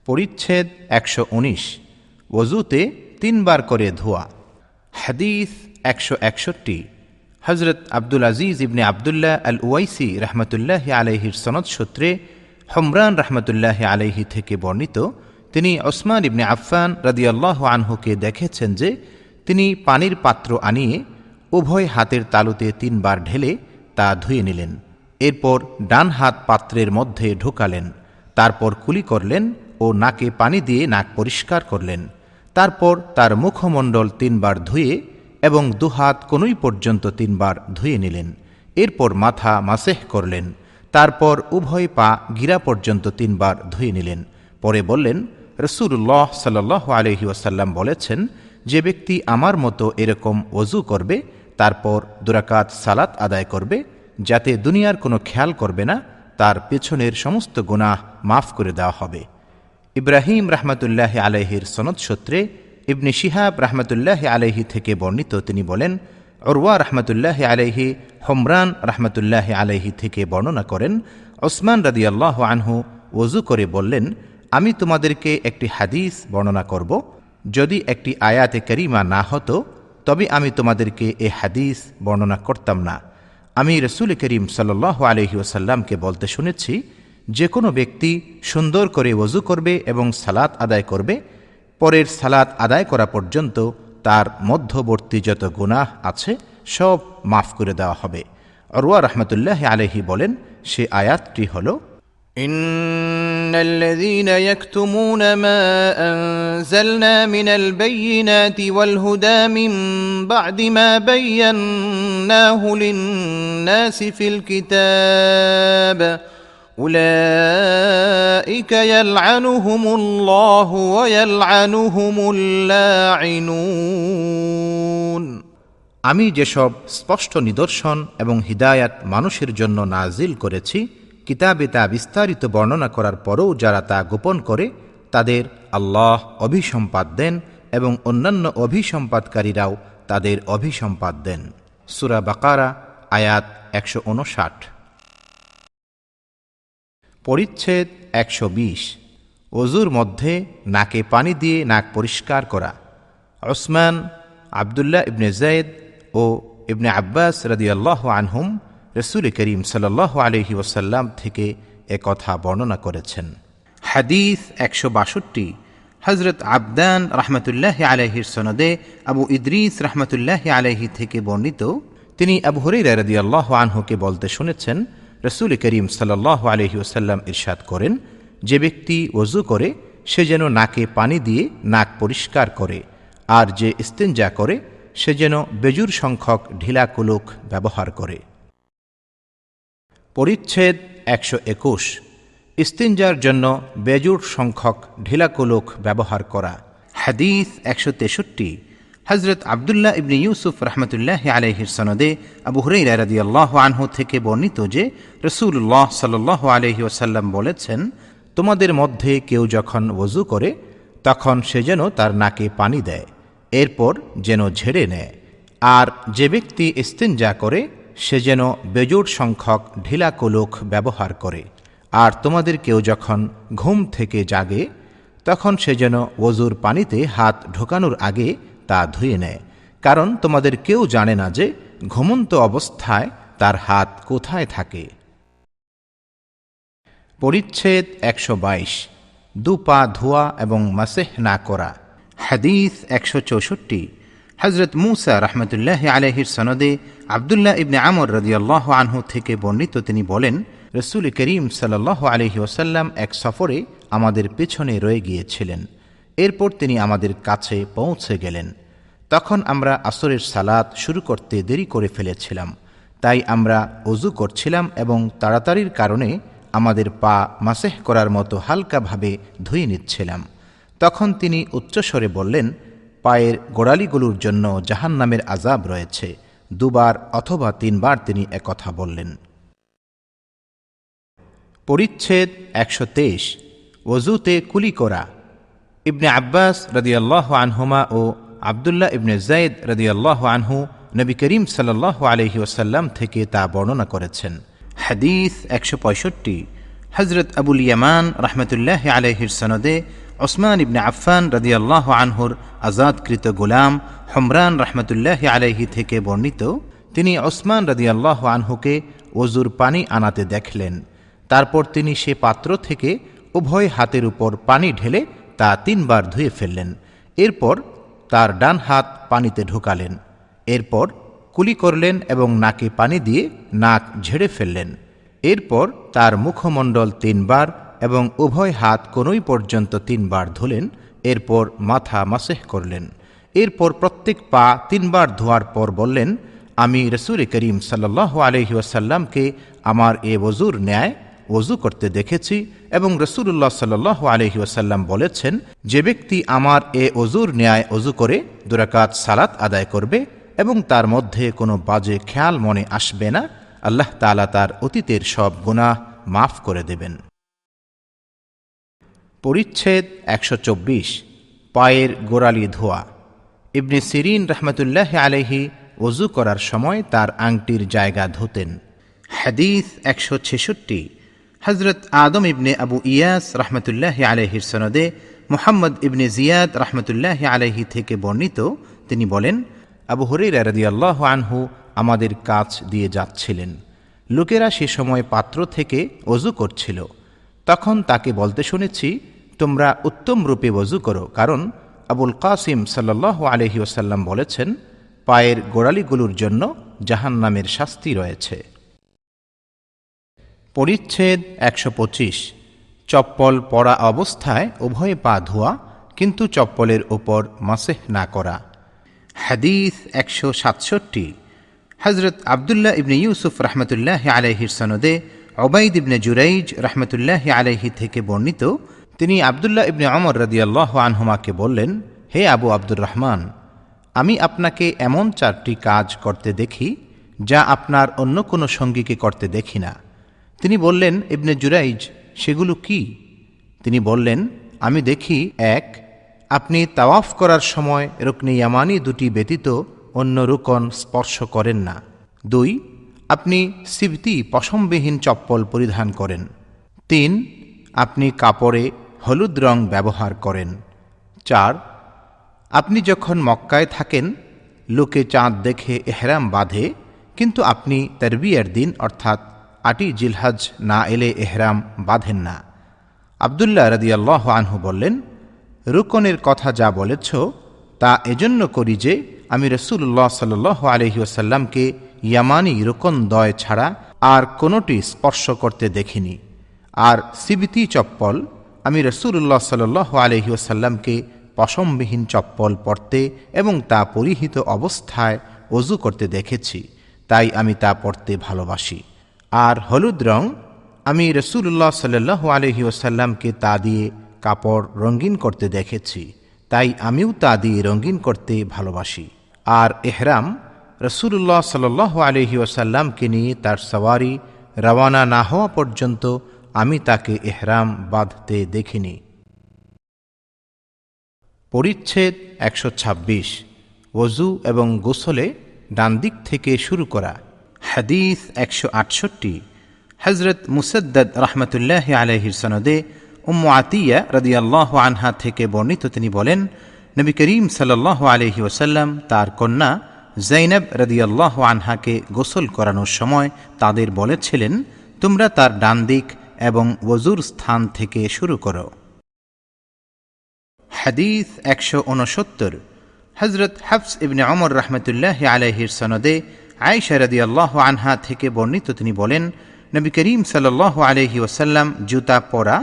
পরিচ্ছেদ ১১৯। ওযুতে ৩ বার করে ধোয়া। হাদিস ১৬১। হযরত আব্দুল আজিজ ইবনে আবদুল্লাহ আল উওয়াইসি রহমতুল্লাহি আলাইহির সনদ সূত্রে হুমরান রহমতুল্লাহি আলাইহি থেকে বর্ণিত, তিনি ওসমান ইবনে আফফান রাদিয়াল্লাহু আনহুকে দেখেছেন যে তিনি পানির পাত্র আনিয়ে উভয় হাতের তালুতে ৩ বার ঢেলে তা ধুয়ে নিলেন। এরপর ডান হাত পাত্রের মধ্যে ঢোকালেন, তারপর কুলি করলেন ও নাকে পানি দিয়ে নাক পরিষ্কার করলেন। তারপর তার মুখমণ্ডল ৩ বার ধুয়ে এবং দুহাত কনুই পর্যন্ত ৩ বার ধুয়ে নিলেন। এরপর মাথা মাসেহ করলেন, তারপর উভয় পা গিরা পর্যন্ত ৩ বার ধুয়ে নিলেন। পরে বললেন, রাসূলুল্লাহ সাল্লাল্লাহু আলাইহি ওয়াসাল্লাম বলেছেন, যে ব্যক্তি আমার মতো এরকম ওযু করবে, তারপর ২ রাকাত সালাত আদায় করবে, যাতে দুনিয়ার কোনো খেয়াল করবে না, তার পেছনের সমস্ত গুনাহ মাফ করে দেওয়া হবে। ইব্রাহিম রহমতুল্লাহ আলাইহির সনদ সূত্রে ইবনে শিহাব রহমতুল্লাহ আলাইহি থেকে বর্ণিত, তিনি বলেন, উরওয়া রহমতুল্লাহ আলাইহি হুমরান রহমতুল্লাহ আলাইহি থেকে বর্ণনা করেন, ওসমান রাদিয়াল্লাহু আনহু ওযু করে বললেন, আমি তোমাদেরকে একটি হাদিস বর্ণনা করব। যদি একটি আয়াতে কারিমা না হতো তবে আমি তোমাদেরকে এ হাদিস বর্ণনা করতাম না। আমি রাসূল করিম সাল্লাল্লাহু আলাইহি ওয়াসাল্লামকে বলতে শুনেছি, যে কোনো ব্যক্তি সুন্দর করে ওযু করবে এবং সালাত আদায় করবে, পরের সালাত আদায় করা পর্যন্ত তার মধ্যবর্তী যত গুনাহ আছে সব মাফ করে দেওয়া হবে। উরওয়া রাহমাতুল্লাহ আলাইহি বলেন, সে আয়াতটি হলো, ইন্নাল্লাযীনা ইয়াকতুমুনা মা আনজালনা মিনাল বাইয়িনাতি ওয়াল হুদা মিন বা'দি মা বায়্যানাহু লিন-নাসি ফিল কিতাব উলাইকা ইয়ালআনুহুমুল্লাহু ওয়া ইয়ালআনুহুমুল লাঈনুন। আমি যেসব স্পষ্ট নিদর্শন এবং হিদায়াত মানুষের জন্য নাজিল করেছি, কিতাবে তা বিস্তারিত বর্ণনা করার পরও যারা তা গোপন করে, তাদের আল্লাহ অভিসম্পাদ দেন এবং অন্যান্য অভিসম্পাদকারীরাও তাদের অভিসম্পাদ দেন। সূরা বাকারা আয়াত ১৫৯। পরিচ্ছেদ ১২০। ওযুর মধ্যে নাকে পানি দিয়ে নাক পরিষ্কার করা। ওসমান, আবদুল্লাহ ইবনে যায়েদ ও ইবনে আব্বাস রাদিয়াল্লাহু আনহুম রাসূল করিম সাল্লাল্লাহু আলাইহি ওয়াসাল্লাম থেকে একথা বর্ণনা করেছেন। হাদিস ১৬২। হযরত আবদান রাহমাতুল্লাহি আলাইহির সনদে আবু ইদ্রিস রাহমাতুল্লাহি আলাইহি থেকে বর্ণিত, তিনি আবু হুরায়রা রাদিয়াল্লাহু আনহুকে বলতে শুনেছেন, রাসূল করিম সাল্লাল্লাহু আলাইহি ওয়াসাল্লাম ইরশাদ করেন, যে ব্যক্তি ওযু করে সে যেন নাকে পানি দিয়ে নাক পরিষ্কার করে, আর যে ইস্তেঞ্জা করে সে যেন বেজুর সংখ্যক ঢিলা কুলুক ব্যবহার করে। পরিচ্ছেদ ১২১। ইস্তিনজার জন্য বেজুর সংখ্যক ঢিলা কুলুক ব্যবহার করা। হাদিস ১৬৩। হযরত আবদুল্লাহ ইবনে ইউসুফ রাহমাতুল্লাহি আলাইহির সনদে আবু হুরায়রা রাদিয়াল্লাহু আনহু থেকে বর্ণিত যে রাসূলুল্লাহ সাল্লাল্লাহু আলাইহি ওয়াসাল্লাম বলেছেন, তোমাদের মধ্যে কেউ যখন ওযু করে তখন সে যেন তার নাকে পানি দেয়, এরপর যেন ঝেড়ে নেয়, আর যে ব্যক্তি ইস্তিনজা করে সে যেন বেজোড় সংখ্যক ঢিলা কুলুক ব্যবহার করে। আর তোমাদের কেউ যখন ঘুম থেকে জাগে তখন সে যেন ওযুর পানিতে হাত ঢোকানোর আগে তা ধুয়ে নেয়, কারণ তোমাদের কেউ জানে না যে ঘুমন্ত অবস্থায় তার হাত কোথায় থাকে। পরিচ্ছেদ ১২২। দুপা ধোয়া এবং মাসেহ না করা। হাদিস ১৬৪। হযরত মূসা রাহমাতুল্লাহি আলাইহির সনদে আবদুল্লাহ ইবনে আমর রাদিয়াল্লাহু আনহু থেকে বর্ণিত, তিনি বলেন, রাসূল করিম সাল্লাল্লাহু আলাইহি ওয়াসাল্লাম এক সফরে আমাদের পেছনে রয়ে গিয়েছিলেন। এরপর তিনি আমাদের কাছে পৌঁছে গেলেন। তখন আমরা আসরের সালাত শুরু করতে দেরি করে ফেলেছিলাম, তাই আমরা ওযু করছিলাম এবং তাড়াতাড়ির কারণে আমাদের পা মাসেহ করার মতো হালকাভাবে ধুয়ে নিচ্ছিলাম। তখন তিনি উচ্চস্বরে বললেন, পায়ের গোড়ালিগুলোর জন্য জাহান্নামের আযাব রয়েছে। ২ বার অথবা ৩ বার তিনি একথা বললেন। পরিচ্ছেদ ১২৩। ওযুতে কুলি করা। ইবনে আব্বাস রাদিয়াল্লাহু আনহুমা ও আবদুল্লাহ ইবনে যায়েদ রাদিয়াল্লাহু আনহু নবী করিম সাল্লাল্লাহু আলাইহি ওয়াসাল্লাম থেকে তা বর্ণনা করেছেন। হাদিস ১৬৫। হজরত আবুল ইয়ামান রহমতুল্লাহ আলাইহির সনদে ওসমান ইবনে আফফান রাদিয়াল্লাহু আনহুর আজাদকৃত গোলাম হুমরান রহমতুল্লাহ আলাইহি থেকে বর্ণিত, তিনি ওসমান রাদিয়াল্লাহু আনহুকে ওজুর পানি আনাতে দেখলেন। তারপর তিনি সে পাত্র থেকে উভয় হাতের উপর পানি ঢেলে তা 3 বার ধুয়ে ফেললেন। এরপর তার ডান হাত পানিতে ঢোকালেন। এরপর কুলি করলেন এবং নাকে পানি দিয়ে নাক ঝেড়ে ফেললেন। এরপর তার মুখমণ্ডল 3 বার এবং উভয় হাত কোনই পর্যন্ত 3 বার ধুলেন। এরপর মাথা মাসেহ করলেন। এরপর প্রত্যেক পা 3 বার ধোয়ার পর বললেন, আমি রসূল করিম সাল্লাল্লাহু আলাইহি ওয়াসাল্লামকে আমার এ ওযুর ন্যায় ওযু করতে দেখেছি এবং রাসূলুল্লাহ সাল্লাল্লাহু আলাইহি ওয়াসাল্লাম বলেছেন, যে ব্যক্তি আমার এ ওযুর ন্যায় ওযু করে 2 রাকাত সালাত আদায় করবে এবং তার মধ্যে কোনো বাজে খেয়াল মনে আসবে না, আল্লাহ তাআলা তার অতীতের সব গুনাহ মাফ করে দেবেন। পরিচ্ছেদ 124, পায়ের গোড়ালি ধোয়া। ইবনে সিরিন রহমতুল্লাহ আলাইহি ওযু করার সময় তার আংটির জায়গা ধুতেন। হাদিস 166, হজরত আদম ইবনে আবু ইয়াস রহমতুল্লাহ আলাইহির সনদে মুহাম্মদ ইবনে জিয়াদ রহমতুল্লাহ আলাইহি থেকে বর্ণিত, তিনি বলেন, আবু হুরায়রা রাদিয়াল্লাহু আনহু আমাদের কাছ দিয়ে যাচ্ছিলেন। লোকেরা সে সময় পাত্র থেকে ওযু করছিল। তখন তাকে বলতে শুনেছি, তোমরা উত্তম রূপে ওযু করো, কারণ আবুল কাসিম সাল্লাল্লাহু আলাইহি ওয়াসাল্লাম বলেছেন, পায়ের গোড়ালিগুলোর জন্য জাহান্নামের শাস্তি রয়েছে। পরিচ্ছেদ 125, চপ্পল পরা অবস্থায় উভয় পা ধোয়া কিন্তু চপ্পলের উপর মাসেহ না করা। হাদিস 167, হজরত আবদুল্লাহ ইবনে ইউসুফ রহমতুল্লাহ আলাইহির সনদে উবাইদ ইবনে জুরাইজ রহমতুল্লাহ আলাইহি থেকে বর্ণিত, তিনি আবদুল্লাহ ইবনে ওমর রাদিয়াল্লাহু আনহুমাকে বললেন, হে আবু আব্দুর রহমান, আমি আপনাকে এমন 4টি কাজ করতে দেখি যা আপনার অন্য কোনো সঙ্গীকে করতে দেখি না। তিনি বললেন, ইবনে জুরাইজ, সেগুলো কি? তিনি বললেন, আমি দেখি, 1, আপনি তাওয়াফ করার সময় রুকনে ইয়ামানি 2টি ব্যতীত অন্য রুকন স্পর্শ করেন না। 2, আপনি সিবতি পশমবিহীন চপ্পল পরিধান করেন। 3, আপনি কাপড়ে হলুদ রং ব্যবহার করেন। 4, আপনি যখন মক্কায় থাকেন লোকে চাঁদ দেখে এহরাম বাঁধে, কিন্তু আপনি তারবিয়ার দিন অর্থাৎ 8ই জিলহজ না এলে এহরাম বাঁধেন না। আবদুল্লাহ রাদিয়াল্লাহু আনহু বললেন, রুকনের কথা যা বলেছ তা এজন্য করি যে আমি রাসূলুল্লাহ সাল্লাল্লাহু আলাইহি ওয়াসাল্লামকে ইয়ামানি রুকন দ্বয় ছাড়া আর কোনোটি স্পর্শ করতে দেখিনি। আর সিবতি চপ্পল আমি রাসূলুল্লাহ সাল্লাল্লাহু আলাইহি ওয়াসাল্লামকে পশমবিহীন চপ্পল পরতে এবং তা পরিহিত অবস্থায় ওযু করতে দেখেছি, তাই আমি তা পরতে ভালোবাসি। আর হলুদ রং আমি রাসূলুল্লাহ সাল্লাল্লাহু আলাইহি ওয়াসাল্লামকে তা দিয়ে কাপড় রঙিন করতে দেখেছি, তাই আমিও তা দিয়ে রঙিন করতে ভালোবাসি। আর এহরাম রাসূলুল্লাহ সাল্লাল্লাহু আলাইহি ওয়াসাল্লামকে নিয়ে তার সওয়ারি রওয়ানা না হওয়া পর্যন্ত আমি তাকে এহরাম বাঁধতে দেখিনি। পরিচ্ছেদ 126, ওযু এবং গোসলে ডান দিক থেকে শুরু করা। হাদিস 168, হজরত মুসাদ্দাদ রহমতুল্লাহ আলাইহির সনদে উম্মু আতিয়া রাদিয়াল্লাহু আনহা থেকে বর্ণিত, তিনি বলেন, নবী করিম সাল্লাল্লাহু আলাইহি ওয়াসাল্লাম তার কন্যা যায়নাব রাদিয়াল্লাহু আনহাকে গোসল করানোর সময় তাদের বলেছিলেন, তোমরা তার ডান দিক এবং ওযুর স্থান থেকে শুরু করো। হাদিস 169, হজরত হাফস ইবনে ওমর রহমতুল্লাহ আলাইহির সনদে আয়েশা রাদিয়াল্লাহু আনহা থেকে বর্ণিত, তিনি বলেন, নবী করিম সাল্লাল্লাহু আলাইহি ওয়াসাল্লাম জুতা পরা,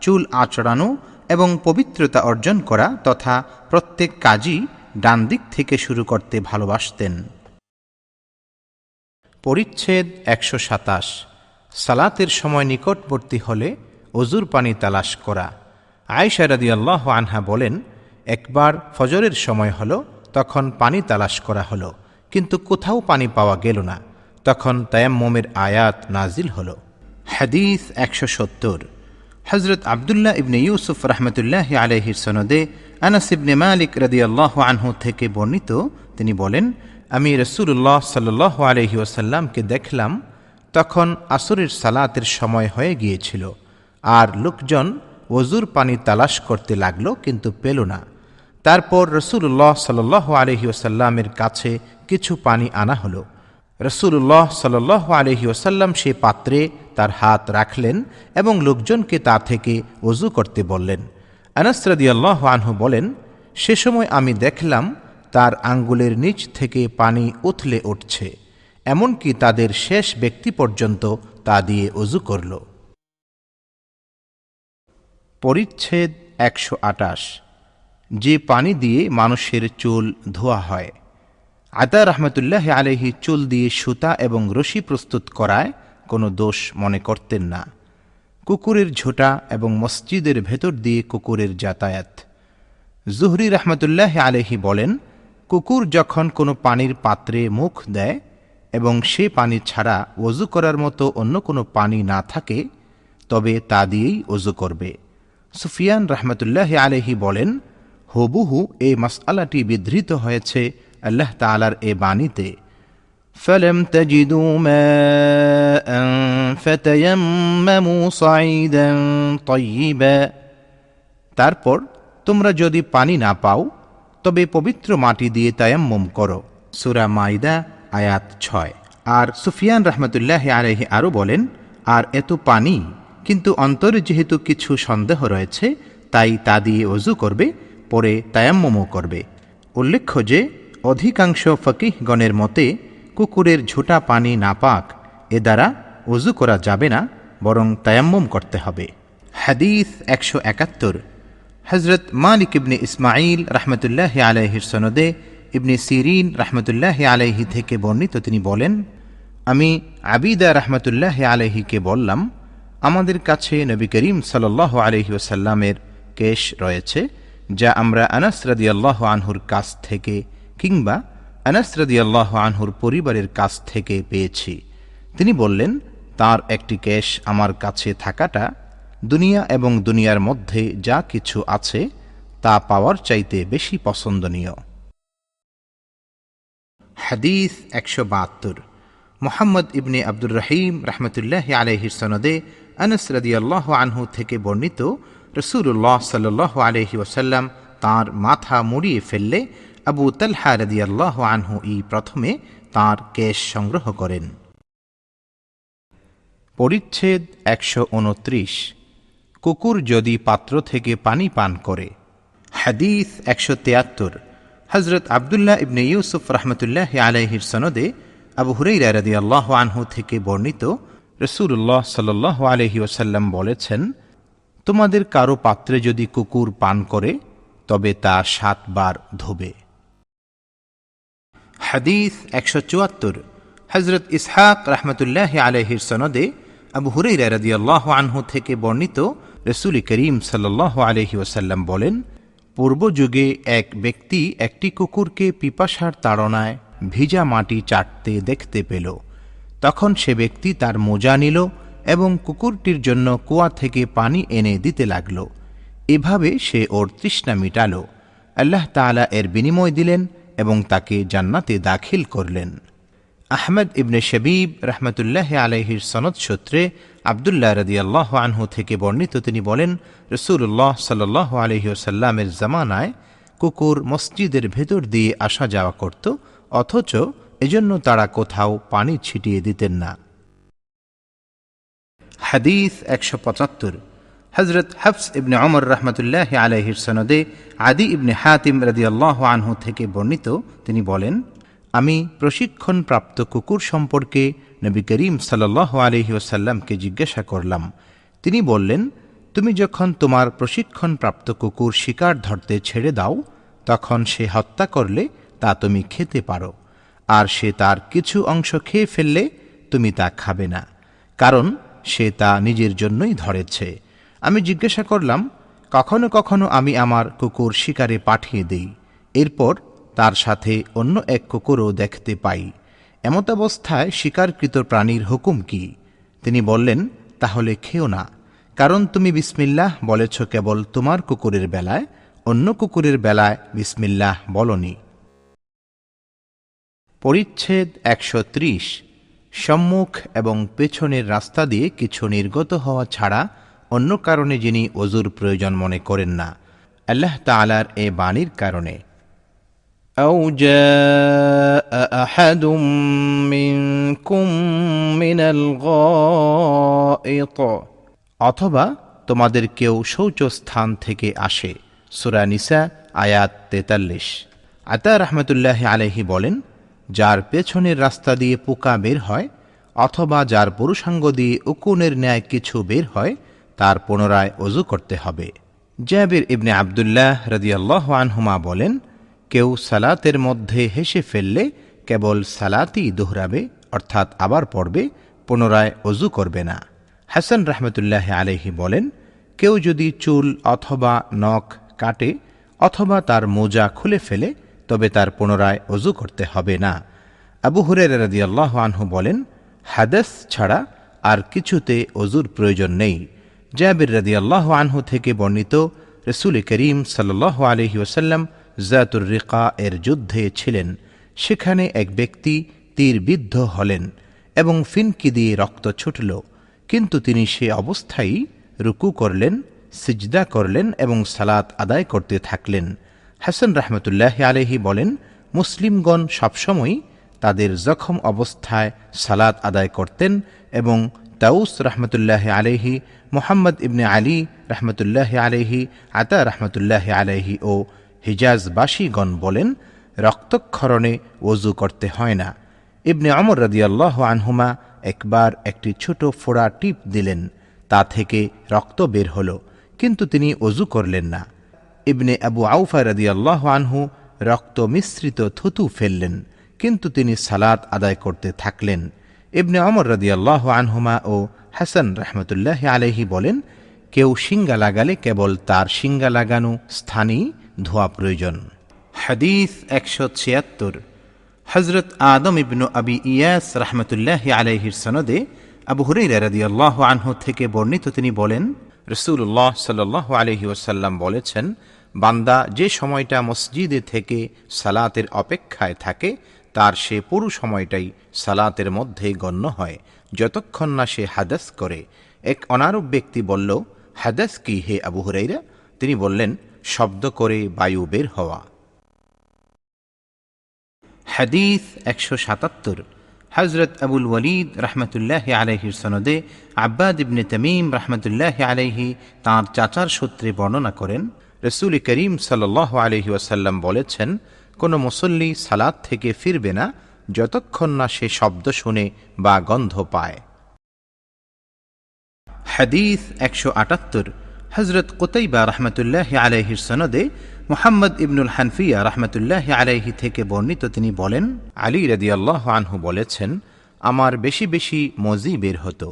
চুল আঁচড়ানো এবং পবিত্রতা অর্জন করা তথা প্রত্যেক কাজই ডান দিক থেকে শুরু করতে ভালোবাসতেন। পরিচ্ছেদ 127, সালাতের সময় নিকটবর্তী হলে ওযুর পানি তালাশ করা। আয়েশা রাদিয়াল্লাহু আনহা বলেন, একবার ফজরের সময় হলো, তখন পানি তালাশ করা হলো, কিন্তু কোথাও পানি পাওয়া গেল না। তখন তায়াম্মুমের আয়াত নাজিল হলো। হাদিস 170, হজরত আবদুল্লাহ ইবনে ইউসুফ রহমতুল্লাহ আলাইহির সনদে আনাস ইবনে মালিক রাদিয়াল্লাহু আনহু থেকে বর্ণিত, তিনি বলেন, আমি রাসূলুল্লাহ সাল্লাল্লাহু আলাইহি ওয়াসাল্লামকে দেখলাম, তখন আসরের সালাতের সময় হয়ে গিয়েছিল। আর লোকজন ওযুর পানি তালাশ করতে লাগল, কিন্তু পেল না। তারপর রাসূলুল্লাহ সাল্লাল্লাহু আলাইহি ওয়াসাল্লামের কাছে কিছু পানি আনা হলো। রাসূলুল্লাহ সাল্লাল্লাহু আলাইহি ওয়াসাল্লাম সে পাত্রে তার হাত রাখলেন এবং লোকজনকে তা থেকে ওযু করতে বললেন। আনাস রাদিয়াল্লাহু আনহু বলেন, সে সময় আমি দেখলাম তার আঙ্গুলের নিচ থেকে পানি উথলে উঠছে, এমনকি তাদের শেষ ব্যক্তি পর্যন্ত তা দিয়ে ওযু করল। পরিচ্ছেদ ১২৮। যে পানি দিয়ে মানুষের চুল ধোয়া হয়। আতা রহমতুল্লাহ আলাইহি চুল দিয়ে সুতা এবং রশি প্রস্তুত করায় কোনো দোষ মনে করতেন না। কুকুরের ঝোঁটা এবং মসজিদের ভেতর দিয়ে কুকুরের যাতায়াত। জুহরি রহমতুল্লাহ আলাইহি বলেন, কুকুর যখন কোনো পানির পাত্রে মুখ দেয় এবং সে পানি ছাড়া ওযু করার মতো অন্য কোনো পানি না থাকে, তবে তা দিয়েই ওযু করবে। সুফিয়ান রহমতুল্লাহ আলাইহি বলেন, হুবহু এই মাসআলাটি বিধৃত হয়েছে আল্লাহ তাআলার এ বাণীতে, فَلَمْ تَجِدُوا مَاءً فَتَيَمَّمُوا صَعِيدًا طَيِّبًا। তারপর তোমরা যদি পানি না পাও তবে পবিত্র মাটি দিয়ে তায়াম্মুম করো। সূরা মাইদা আয়াত ৬। আর সুফিয়ান রহমতুল্লাহ আলাইহি আরও বলেন, আর এত পানি, কিন্তু অন্তরে যেহেতু কিছু সন্দেহ রয়েছে, তাই তা দিয়ে ওযু করবে, পরে তায়াম্মুমও করবে। উল্লেখ্য যে অধিকাংশ ফকিহগণের মতে কুকুরের ঝোঁটা পানি নাপাক, এ দ্বারা ওযু করা যাবে না, বরং তায়াম্মুম করতে হবে। হাদিস ১৭১। হযরত মালিক ইবনে ইসমাঈল রহমতুল্লাহ আলাইহির সনদে ইবনে সিরিন রহমতুল্লাহ আলাইহি থেকে বর্ণিত, তিনি বলেন, আমি আবিদা রহমতুল্লাহ আলাইহিকে বললাম, আমাদের কাছে নবী করিম সাল্লাল্লাহু আলাইহি ওয়াসাল্লামের কেশ রয়েছে, যা আমরা আনাস রাদিয়াল্লাহু আনহুর কাছ থেকে কিংবা আনাস রাদিয়াল্লাহু আনহুর পরিবারের কাছ থেকে পেয়েছি। তিনি বললেন, তার একটি কেশ আমার কাছে থাকাটা দুনিয়া এবং দুনিয়ার মধ্যে যা কিছু আছে তা পাওয়ার চাইতে বেশি পছন্দনীয়। হাদিস ১৭২। মুহাম্মদ ইবনে আব্দুর রহিম রহমতুল্লাহ আলাইহির সনদে আনাস রাদিয়াল্লাহু আনহু থেকে বর্ণিত, রাসূলুল্লাহ সাল্লাল্লাহু আলাইহি ওয়াসাল্লাম তাঁর মাথা মুড়িয়ে ফেললে আবু তালহা রাদিয়াল্লাহু আনহু প্রথমে তাঁর কেশ সংগ্রহ করেন। পরিচ্ছেদ ১২৯। কুকুর যদি পাত্র থেকে পানি পান করে। হাদিস ১৭৩। হযরত আব্দুল্লাহ ইবনে ইউসুফ রহমতুল্লাহ আলাইহির সনদে আবু হুরায়রা রাদিয়াল্লাহু আনহু থেকে বর্ণিত, রাসূলুল্লাহ সাল্লাল্লাহু আলাইহি ওয়াসাল্লাম বলেছেন, তোমাদের কারো পাত্রে যদি কুকুর পান করে তবে তা ৭ বার ধোবে। হাদিস ১৭৪। হযরত ইসহাক রহমতুল্লাহ আলাইহির সনদে আবু হুরায়রা রাদিয়াল্লাহু আনহু থেকে বর্ণিত, রাসূল করিম সাল্লাল্লাহু আলাইহি ওয়াসাল্লাম বলেন, পূর্ব যুগে এক ব্যক্তি একটি কুকুরকে পিপাসার তাড়নায় ভিজা মাটি চাটতে দেখতে পেল। তখন সে ব্যক্তি তার মোজা নিল এবং কুকুরটির জন্য কুয়া থেকে পানি এনে দিতে লাগল। এভাবে সে ওর তৃষ্ণা মিটাল। আল্লাহ তাআলা এর বিনিময় দিলেন এবং তাকে জান্নাতে দাখিল করলেন। আহমদ ইবনে শবীব রহমতুল্লাহ আলাইহির সনদ সূত্রে আবদুল্লাহ রাদিয়াল্লাহু আনহু থেকে বর্ণিত, তিনি বলেন, রাসূলুল্লাহ সাল্লাল্লাহু আলাইহি ওয়াসাল্লামের জামানায় কুকুর মসজিদের ভেতর দিয়ে আসা যাওয়া করত, অথচ এজন্য তারা কোথাও পানি ছিটিয়ে দিতেন না। হাদিস ১৭৫। হযরত হফস ইবনে ওমর রহমতুল্লাহ আলাইহির সনদে আদি ইবনে হাতিম রাদিয়াল্লাহু আনহু থেকে বর্ণিত, তিনি বলেন, আমি প্রশিক্ষণপ্রাপ্ত কুকুর সম্পর্কে নবী করিম সাল্লাল্লাহু আলাইহি ওয়াসাল্লামকে জিজ্ঞাসা করলাম। তিনি বললেন, তুমি যখন তোমার প্রশিক্ষণপ্রাপ্ত কুকুর শিকার ধরতে ছেড়ে দাও, তখন সে হত্যা করলে তা তুমি খেতে পারো, আর সে তার কিছু অংশ খেয়ে ফেললে তুমি তা খাবে না, কারণ সে তা নিজের জন্যই ধরেছে। আমি জিজ্ঞাসা করলাম, কখনো কখনো আমি আমার কুকুর শিকারে পাঠিয়ে দেই, এরপর তার সাথে অন্য এক কুকুরও দেখতে পাই, এমতাবস্থায় শিকারকৃত প্রাণীর হুকুম কি? তিনি বললেন, তাহলে খেও না, কারণ তুমি বিসমিল্লাহ বলেছ কেবল তোমার কুকুরের বেলায়, অন্য কুকুরের বেলায় বিসমিল্লাহ বলনি। পরিচ্ছেদ ১৩০। সম্মুখ এবং পেছনের রাস্তা দিয়ে কিছু নির্গত হওয়া ছাড়া অন্য কারণে যিনি ওযুর প্রয়োজন মনে করেন না। আল্লাহ তাআলার এ বাণীর কারণে। أو جاء أحد منكم من الغائط অথবা তোমাদের কেউ শৌচস্থান থেকে আসে। সূরা নিসা আয়াত 43। আতা রাহমাতুল্লাহি আলাইহি বলেন, যার পেছনের রাস্তা দিয়ে পোকা বের হয় অথবা যার পুরুষাঙ্গ দিয়ে উকুনের ন্যায় কিছু বের হয়, তার পুনরায় ওযু করতে হবে। জাবির ইবনে আব্দুল্লাহ রাদিয়াল্লাহু আনহুমা বলেন, কেউ সালাতের মধ্যে হেসে ফেললে কেবল সালাতই দোহরাবে, অর্থাৎ আবার পড়বে, পুনরায় ওযু করবে না। হাসান রাহমাতুল্লাহ আলাইহি বলেন, কেউ যদি চুল অথবা নখ কাটে অথবা তার মোজা খুলে ফেলে, তবে তার পুনরায় ওযু করতে হবে না। আবু হুরায়রা রাদিয়াল্লাহু আনহু বলেন, হাদাস ছাড়া আর কিছুতে ওযুর প্রয়োজন নেই। জাবির রাদিয়াল্লাহু আনহু থেকে বর্ণিত, রাসূল করিম সাল্লাল্লাহু আলাইহি ওয়াসাল্লাম যাতুর রিকা এর যুদ্ধে ছিলেন। সেখানে এক ব্যক্তি তীরবিদ্ধ হলেন এবং ফিনকি দিয়ে রক্ত ছুটল, কিন্তু তিনি সে অবস্থায় রুকু করলেন, সিজদা করলেন এবং সালাত আদায় করতে থাকলেন। হাসান রাহমাতুল্লাহি আলাইহি বলেন, মুসলিমগণ সবসময় তাদের জখম অবস্থায় সালাত আদায় করতেন এবং তাউস রাহমাতুল্লাহি আলাইহি, মুহাম্মদ ইবনে আলী রাহমাতুল্লাহি আলাইহি, আতা রাহমাতুল্লাহি আলাইহি ও হিজাজবাসীগণ বলেন, রক্তক্ষরণে ওযু করতে হয় না। ইবনে ওমর রাদিয়াল্লাহু আনহুমা একবার একটি ছোট ফোড়া টিপ দিলেন, তা থেকে রক্ত বের হল, কিন্তু তিনি ওযু করলেন না। ইবনে আবু আউফা রাদিয়াল্লাহু আনহু রক্ত মিশ্রিত থুতু ফেললেন, কিন্তু তিনি সালাত আদায় করতে থাকলেন। ইবনে ওমর রাদিয়াল্লাহু আনহুমা ও হাসান রাহমাতুল্লাহি আলাইহি বলেন, কেউ শিঙ্গা লাগালে কেবল তার শিঙ্গা লাগানো স্থানেই ধোয়া প্রয়োজন। হাদিস 176। হযরত আদম ইবনু আবি ইয়াস রাহমাতুল্লাহি আলাইহির সনদে আবু হুরায়রা রাদিয়াল্লাহু আনহু থেকে বর্ণিত, তিনি বলেন, রাসূলুল্লাহ সাল্লাল্লাহু আলাইহি ওয়াসাল্লাম বলেছেন, বান্দা যে সময়টা মসজিদে থেকে সালাতের অপেক্ষায় থাকে, তার সে পুরো সময়টাই সালাতের মধ্যে গণ্য হয়, যতক্ষণ না সে হাদাস করে। এক অনারব ব্যক্তি বলল, হাদাস কি হে আবু হুরায়রা? তিনি বললেন, শব্দ করে বায়ু বের হওয়া। হাদিস 177। হযরত আবুল ওয়ালিদ রাহমাতুল্লাহি আলাইহির সনদে আব্বাদ ইবনে তামিম রাহমাতুল্লাহি আলাইহি তাঁর চাচার সূত্রে বর্ণনা করেন, রাসূল করিম সাল্লাল্লাহু আলাইহি ওয়াসাল্লাম বলেছেন, কোনো মুসল্লি সালাত থেকে ফিরবে না যতক্ষণ না সে শব্দ শুনে বা গন্ধ পায়। হাদিস 178। হযরত কুতাইবা রাহমাতুল্লাহি আলাইহির সনদে মুহাম্মদ ইবনুল হানফিয়া রাহমাতুল্লাহি আলাইহি থেকে বর্ণিত, তিনি বলেন, আলী রাদিয়াল্লাহু আনহু বলেছেন, আমার বেশি বেশি মজি বের হতো,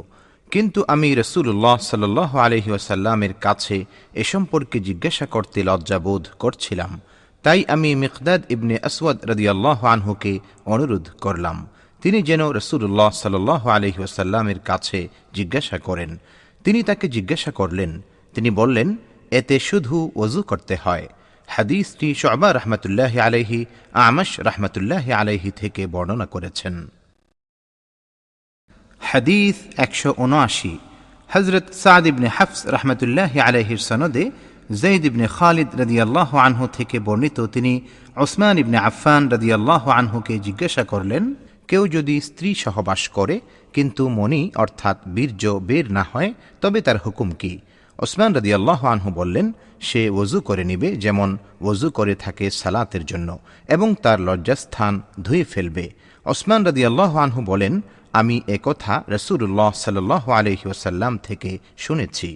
কিন্তু আমি রাসূলুল্লাহ সাল্লাল্লাহু আলাইহি ওয়াসাল্লামের কাছে এ সম্পর্কে জিজ্ঞাসা করতে লজ্জাবোধ করছিলাম। তাই আমি মিকদাদ ইবনে আসওয়াদ রাদিয়াল্লাহু আনহুকে অনুরোধ করলাম, তিনি যেন রাসূলুল্লাহ সাল্লাল্লাহু আলাইহি ওয়াসাল্লামের কাছে জিজ্ঞাসা করেন। তিনি তাকে জিজ্ঞাসা করলেন, তিনি বললেন, এতে শুধু ওযু করতে হয়। হাদিসটি শুআবা রাহমাতুল্লাহি আলাইহি, আমাশ রাহমাতুল্লাহি আলাইহি থেকে বর্ণনা করেছেন। হাদিস 179। হযরত সাদ ইবনে হাফস রাহমাতুল্লাহি আলাইহির সনদে যায়েদ ইবনে খালিদ রাদিয়াল্লাহু আনহু থেকে বর্ণিত, তিনি উসমান ইবনে আফফান রাদিয়াল্লাহু আনহুকে জিজ্ঞাসা করলেন, কেউ যদি স্ত্রী সহবাস করে কিন্তু মনি অর্থাৎ বীর্য বের না হয়, তবে তার হুকুম কি? উসমান রাদিয়াল্লাহু আনহু বললেন, সে ওযু করে নিবে যেমন ওযু করে থাকে সালাতের জন্য, এবং তার লজ্জাস্থান ধুয়ে ফেলবে। উসমান রাদিয়াল্লাহু আনহু বলেন, আমি একথা রাসূলুল্লাহ সাল্লাল্লাহু আলাইহি ওয়াসাল্লাম থেকে শুনেছি।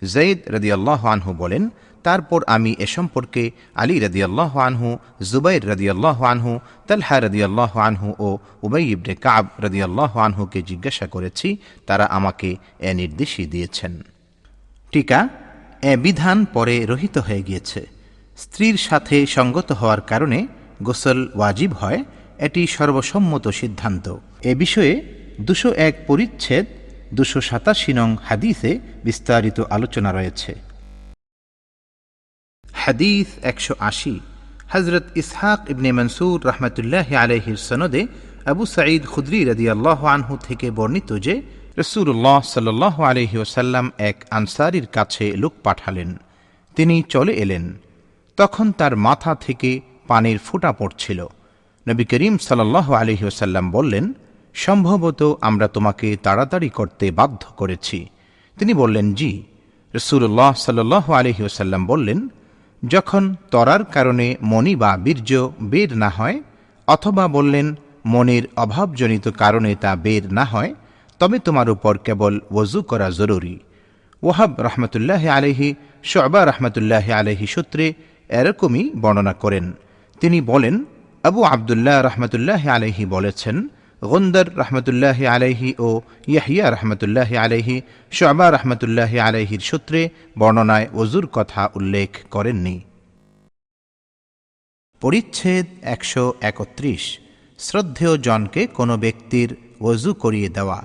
যায়েদ রাদিয়াল্লাহু আনহু বলেন, তারপর আমি এ সম্পর্কে আলী রাদিয়াল্লাহু আনহু, জুবাইর রাদিয়াল্লাহু আনহু, তালহা রাদিয়াল্লাহু আনহু ও উবাই ইবনে কাব রাদিয়াল্লাহু আনহুকে জিজ্ঞাসা করেছি, তারা আমাকে এ নির্দেশই দিয়েছেন। টিকা, এ বিধান পরে রহিত হয়ে গিয়েছে। স্ত্রীর সাথে সঙ্গত হওয়ার কারণে গোসল ওয়াজিব হয়, এটি সর্বসম্মত সিদ্ধান্ত। এ বিষয়ে 201 পরিচ্ছেদ 287 নং হাদিসে বিস্তারিত আলোচনা রয়েছে। হাদিস 180। হযরত ইসহাক ইবনে মনসুর রাহমাতুল্লাহি আলাইহির সনদে আবু সাঈদ খুদরি রাদিয়াল্লাহু আনহু থেকে বর্ণিত যে রাসূলুল্লাহ সাল্লাল্লাহু আলাইহি ওয়াসাল্লাম এক আনসারীর কাছে লোক পাঠালেন। তিনি চলে এলেন। তখন তার মাথা থেকে পানির ফোঁটা পড়ছিল। নবী করিম সাল্লাল্লাহু আলাইহি ওয়াসাল্লাম বললেন, সম্ভবত আমরা তোমাকে তাড়াতাড়ি করতে বাধ্য করেছি। তিনি বললেন, জি। রাসূলুল্লাহ সাল্লাল্লাহু আলাইহি ওয়াসাল্লাম বললেন, যখন ত্বরার কারণে মনি বা বীর্য বের না হয়, অথবা বললেন মনির অভাবজনিত কারণে তা বের না হয়, তবে তোমার উপর কেবল ওযু করা জরুরি। ওয়াহাব রহমতুল্লাহ আলাইহি শুআবা রহমতুল্লাহ আলাইহি সূত্রে এরকমই বর্ণনা করেন। তিনি বলেন, আবু আবদুল্লাহ রহমতুল্লাহ আলাইহি বলেছেন, গুন্দর রহমতুল্লাহ আলাইহি ও ইয়াহইয়া রহমতুল্লাহ আলাইহি শুআবা রহমতুল্লাহ আলাইহির সূত্রে বর্ণনায় ওযুর কথা উল্লেখ করেননি। পরিচ্ছেদ 131। শ্রদ্ধেয় জনকে কোনো ব্যক্তির ওযু করিয়ে দেওয়া।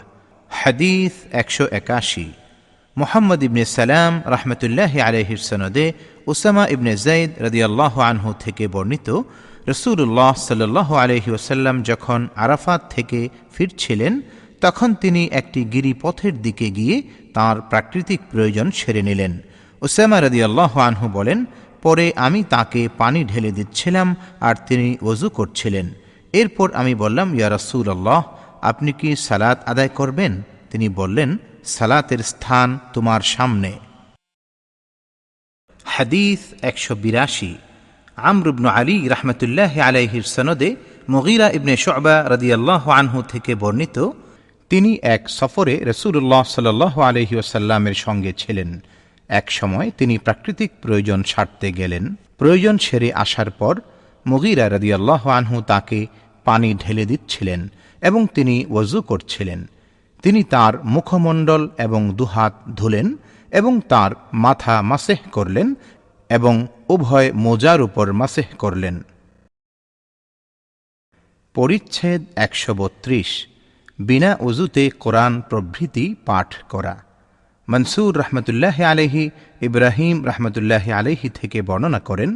হাদিস 181। মুহাম্মদ ইবনে সালাম রহমতুল্লাহ আলাইহির সনদে উসামা ইবনে যায়েদ রাদিয়াল্লাহু আনহু থেকে বর্ণিত, রাসূলুল্লাহ সাল্লাল্লাহু আলাইহি ওয়াসাল্লাম যখন আরাফাত থেকে ফিরছিলেন, তখন তিনি একটি গিরিপথের দিকে গিয়ে তাঁর প্রাকৃতিক প্রয়োজন সেরে নিলেন। উসামা রাদিয়াল্লাহু আনহু বলেন, পরে আমি তাকে পানি ঢেলে দিচ্ছিলাম আর তিনি ওযু করছিলেন। এরপর আমি বললাম, ইয়া রাসূলুল্লাহ, আপনি কি সালাত আদায় করবেন? তিনি বললেন, সালাতের স্থান তোমার সামনে। হাদিস 182। আমর ইবনে আলী রাহমাতুল্লাহ আলাইহির সনদে মুগীরা ইবনে শুআবা রাদিয়াল্লাহু আনহু থেকে বর্ণিত, তিনি এক সফরে রাসূলুল্লাহ সাল্লাল্লাহু আলাইহি ওয়াসাল্লামের সঙ্গে ছিলেন। এক সময় তিনি প্রাকৃতিক প্রয়োজন সারতে গেলেন। প্রয়োজন সেরে আসার পর মুগীরা রাদিয়াল্লাহু আনহু তাকে পানি ঢেলে দিচ্ছিলেন এবং তিনি ওযু করছিলেন। তিনি তার মুখমণ্ডল এবং দুহাত ধুলেন এবং তার মাথা মাসেহ করলেন এবং উভয় মোজার উপর মাসেহ করলেন। পরিচ্ছেদ 132। বিনা ওযুতে কোরআন প্রভৃতি পাঠ করা। মনসুর রহমতুল্লাহ আলাইহি ইব্রাহিম রহমতুল্লাহ আলাইহি থেকে বর্ণনা করেন,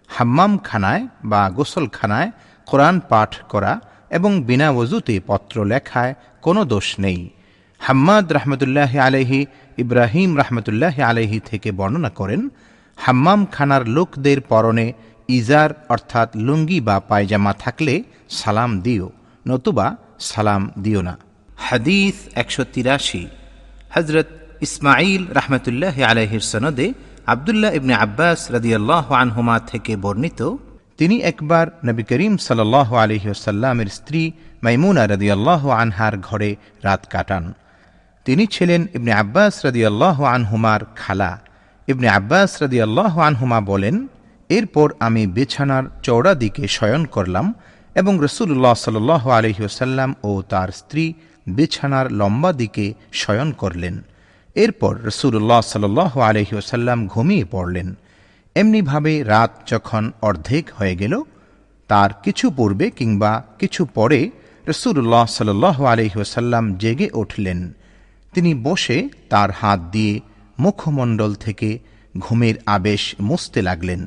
হাম্মামখানায় বা গোসলখানায় কোরআন পাঠ করা এবং বিনা ওযুতে পত্র লেখায় কোনো দোষ নেই। হাম্মাদ রহমতুল্লাহ আলাইহি ইব্রাহিম রহমতুল্লাহ আলাইহি থেকে বর্ণনা করেন, হাম্মামখানার লোকদের পরনে ইজার অর্থাৎ লুঙ্গি বা পায়জামা থাকলে সালাম দিও, নতুবা সালাম দিও না। হাদিস 183। হযরত ইসমাঈল রাহমাতুল্লাহ আলাইহির সনদে আব্দুল্লাহ ইবনে আব্বাস রাদিয়াল্লাহু আনহুমা থেকে বর্ণিত, তিনি একবার নবী করিম সাল্লাল্লাহু আলাইহি ওয়াসাল্লামের স্ত্রী মাইমুনা রাদিয়াল্লাহু আনহার ঘরে রাত কাটান। তিনি ছিলেন ইবনে আব্বাস রাদিয়াল্লাহু আনহুমার খালা। ইবনে আব্বাস রাদিয়াল্লাহু আনহুমা বলেন, এরপর আমি বিছানার চওড়া দিকে শয়ন করলাম এবং রাসূলুল্লাহ সাল্লাল্লাহু আলাইহি ওয়াসাল্লাম ও তার স্ত্রী বিছানার লম্বা দিকে শয়ন করলেন। এরপর রাসূলুল্লাহ সাল্লাল্লাহু আলাইহি ওয়াসাল্লাম ঘুমিয়ে পড়লেন। এমনিভাবে রাত যখন অর্ধেক হয়ে গেল, তার কিছু পূর্বে কিংবা কিছু পরে রাসূলুল্লাহ সাল্লাল্লাহু আলাইহি ওয়াসাল্লাম জেগে উঠলেন। তিনি বসে তার হাত দিয়ে মুখমণ্ডল থেকে ঘুমের আবেশ মুছতে লাগলেন।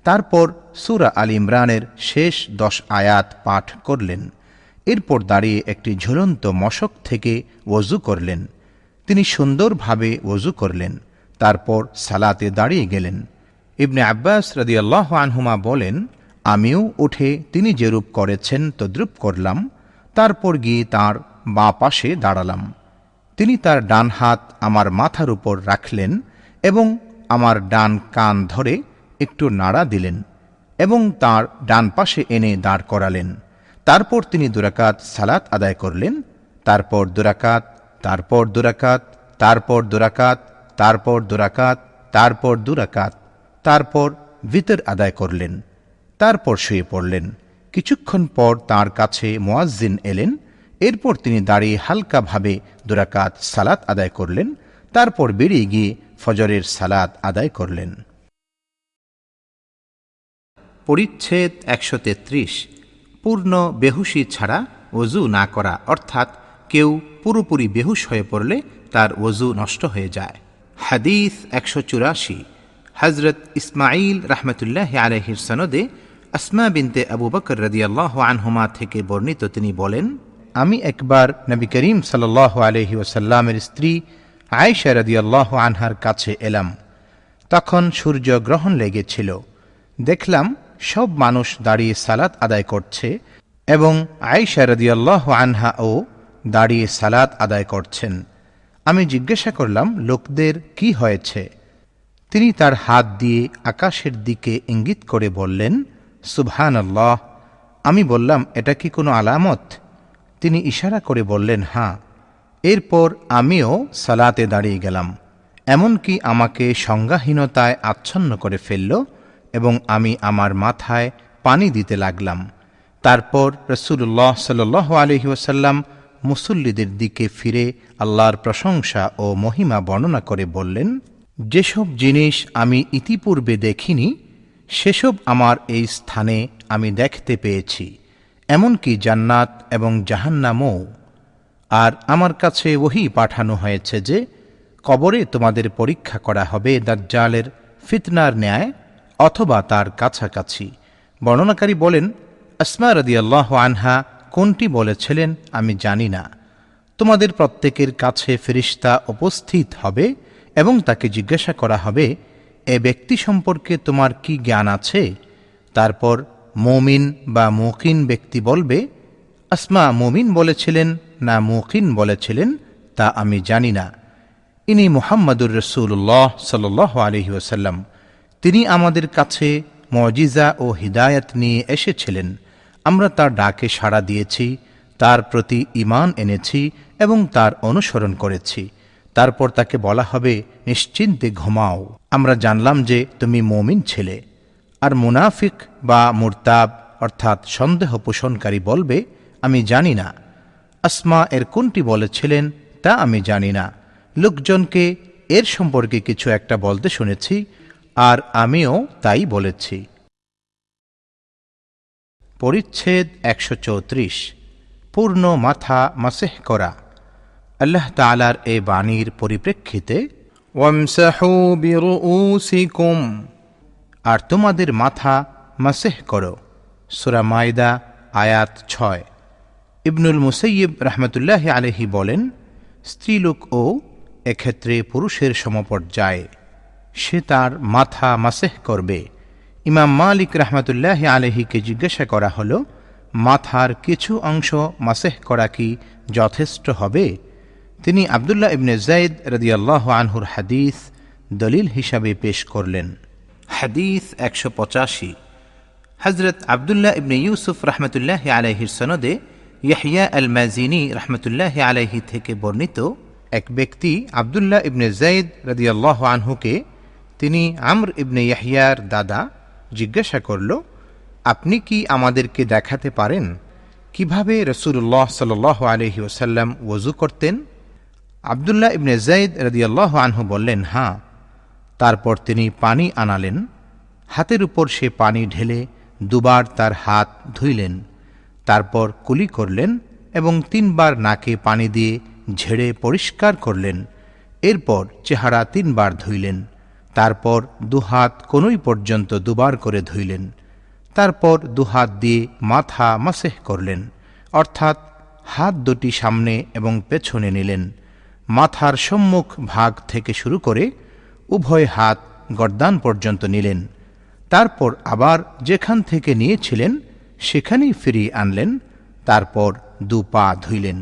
তারপর সূরা আল ইমরানের শেষ 10 আয়াত পাঠ করলেন। এরপর দাঁড়িয়ে একটি ঝুলন্ত মশক থেকে ওযু করলেন। তিনি সুন্দরভাবে ওযু করলেন। তারপর সালাতে দাঁড়িয়ে গেলেন। ইবনে আব্বাস রাদিয়াল্লাহু আনহুমা বলেন, আমিও উঠে তিনি যেরূপ করেছেন তদ্রূপ করলাম। তারপর গিয়ে তাঁর বাঁ পাশে দাঁড়ালাম। তিনি তার ডান হাত আমার মাথার উপর রাখলেন এবং আমার ডান কান ধরে একটু নাড়া দিলেন এবং তার ডান পাশে এনে দাঁড় করালেন। তারপর তিনি 2 রাকাত সালাত আদায় করলেন। তারপর 2 রাকাত, তারপর 2 রাকাত, তারপর 2 রাকাত, তারপর 2 রাকাত, তারপর 2 রাকাত, তারপর বিতর আদায় করলেন। তারপর শুয়ে পড়লেন। কিছুক্ষণ পর তাঁর কাছে মুয়াজ্জিন এলেন। এরপর তিনি দাঁড়িয়ে হালকাভাবে 2 রাকাত সালাত আদায় করলেন। তারপর বেরিয়ে গিয়ে ফজরের সালাত আদায় করলেন। পরিচ্ছেদ 133। পূর্ণ বেহুশি ছাড়া ওযু না করা, অর্থাৎ কেউ পুরোপুরি বেহুশ হয়ে পড়লে তার ওযু নষ্ট হয়ে যায়। হাদিস 184। হযরত ইসমাঈল রাহমাতুল্লাহ আলাইহির সনদে আসমা বিনতে আবু বকর রাদিয়াল্লাহু আনহুমা থেকে বর্ণিত, তিনি বলেন, আমি একবার নবী করিম সাল্লাল্লাহু আলাইহি ওয়াসাল্লামের স্ত্রী আয়েশা রাদিয়াল্লাহু আনহার কাছে এলাম। তখন সূর্যগ্রহণ লেগেছিল। দেখলাম সব মানুষ দাঁড়িয়ে সালাত আদায় করছে এবং আয়েশা রাদিয়াল্লাহু আনহাও দাঁড়িয়ে সালাত আদায় করছেন। আমি জিজ্ঞাসা করলাম, লোকদের কি হয়েছে? তিনি তার হাত দিয়ে আকাশের দিকে ইঙ্গিত করে বললেন, সুবহানাল্লাহ। আমি বললাম, এটা কি কোনো আলামত? তিনি ইশারা করে বললেন, হ্যাঁ। এরপর আমিও সালাতে দাঁড়িয়ে গেলাম। এমনকি আমাকে সংজ্ঞাহীনতায় আচ্ছন্ন করে ফেলল এবং আমি আমার মাথায় পানি দিতে লাগলাম। তারপর রাসূলুল্লাহ সাল্লাল্লাহু আলাইহি ওয়াসাল্লাম মুসল্লিদের দিকে ফিরে আল্লাহর প্রশংসা ও মহিমা বর্ণনা করে বললেন, যেসব জিনিস আমি ইতিপূর্বে দেখিনি সেসব আমার এই স্থানে আমি দেখতে পেয়েছি, এমনকি জান্নাত এবং জাহান্নামও। আর আমার কাছে ওহী পাঠানো হয়েছে যে কবরে তোমাদের পরীক্ষা করা হবে দাজ্জালের ফিতনার ন্যায় অথবা তার কাছাকাছি। বর্ণনাকারী বলেন, আসমা রাদিয়াল্লাহু আনহা কোনটি বলেছিলেন আমি জানি না। তোমাদের প্রত্যেকের কাছে ফেরেশতা উপস্থিত হবে এবং তাকে জিজ্ঞাসা করা হবে, এ ব্যক্তি সম্পর্কে তোমার কি জ্ঞান আছে? তারপর মুমিন বা মুকিন ব্যক্তি বলবে, আসমা মুমিন বলেছিলেন না মুকিন বলেছিলেন তা আমি জানি না। ইনি মুহাম্মাদুর রাসূলুল্লাহ সাল্লাল্লাহু আলাইহি ওয়াসাল্লাম। তিনি আমাদের কাছে মুজিজা ও হিদায়াত নিয়ে এসেছিলেন। আমরা তার ডাকে সাড়া দিয়েছি, তার প্রতি ঈমান এনেছি এবং তার অনুসরণ করেছি। তারপর তাকে বলা হবে, নিশ্চিন্তে ঘুমাও, আমরা জানলাম যে তুমি মুমিন ছিলে। আর মুনাফিক বা মুরতাব অর্থাৎ সন্দেহ পোষণকারী বলবে, আমি জানি না। আসমা এর কোনটি বলেছিলেন তা আমি জানি না। লোকজনকে এর সম্পর্কে কিছু একটা বলতে শুনেছি আর আমিও তাই বলেছি। পরিচ্ছেদ ১৩৪। পূর্ণ মাথা মাসেহ করা। আল্লাহ তাআলার এ বাণীর পরিপ্রেক্ষিতে ওয়ামসাহু বিরুউসিকুম, আর তোমাদের মাথা মাসেহ করো। সূরা মায়দা আয়াত ৬। ইবনুল মুসাইয়িব রাহমাতুল্লাহি আলাইহি বলেন, স্ত্রীলোকও এক্ষেত্রে পুরুষের সমপর্যায়ে, সে তার মাথা মাসেহ করবে। ইমাম মালিক রাহমাতুল্লাহি আলাইহিকে জিজ্ঞাসা করা হল, মাথার কিছু অংশ মাসেহ করা কি যথেষ্ট হবে? তিনি আব্দুল্লাহ ইবনে যায়েদ রাদিয়াল্লাহু আনহুর হাদিস দলিল হিসাবে পেশ করলেন। হাদিস ১৮৫। হযরত আব্দুল্লাহ ইবনে ইউসুফ রাহমাতুল্লাহি আলাইহির সনদে ইয়াহইয়া আল মাজিনী রাহমাতুল্লাহি আলাইহি থেকে বর্ণিত, এক ব্যক্তি আব্দুল্লাহ ইবনে যায়েদ রাদিয়াল্লাহু আনহুকে, তিনি আমর ইবনে ইয়াহইয়ার দাদা, জিজ্ঞাসা করল, আপনি কি আমাদেরকে দেখাতে পারেন কিভাবে রাসূলুল্লাহ সাল্লাল্লাহু আলাইহি ওয়াসাল্লাম ওযু করতেন? আব্দুল্লাহ ইবনে যায়েদ রাদিয়াল্লাহু আনহু বললেন, হ্যাঁ। তারপর তিনি পানি আনালেন, হাতের উপর সে পানি ঢেলে দুবার তার হাত ধুইলেন। তারপর কুলি করলেন এবং ৩ বার নাকে পানি দিয়ে ঝেড়ে পরিষ্কার করলেন। এরপর চেহারা ৩ বার ধুইলেন। তারপর দুহাত কনুই পর্যন্ত ২ বার করে ধুইলেন। তারপর দুহাত দিয়ে মাথা মাসেহ করলেন, অর্থাৎ হাত দুটি সামনে এবং পেছনে নিলেন। মাথার সম্মুখ ভাগ থেকে শুরু করে উভয় হাত গর্দান পর্যন্ত নিলেন। তারপর আবার যেখান থেকে নিয়েছিলেন সেখানেই ফিরিয়ে আনলেন। তারপর ২ পা ধুইলেন।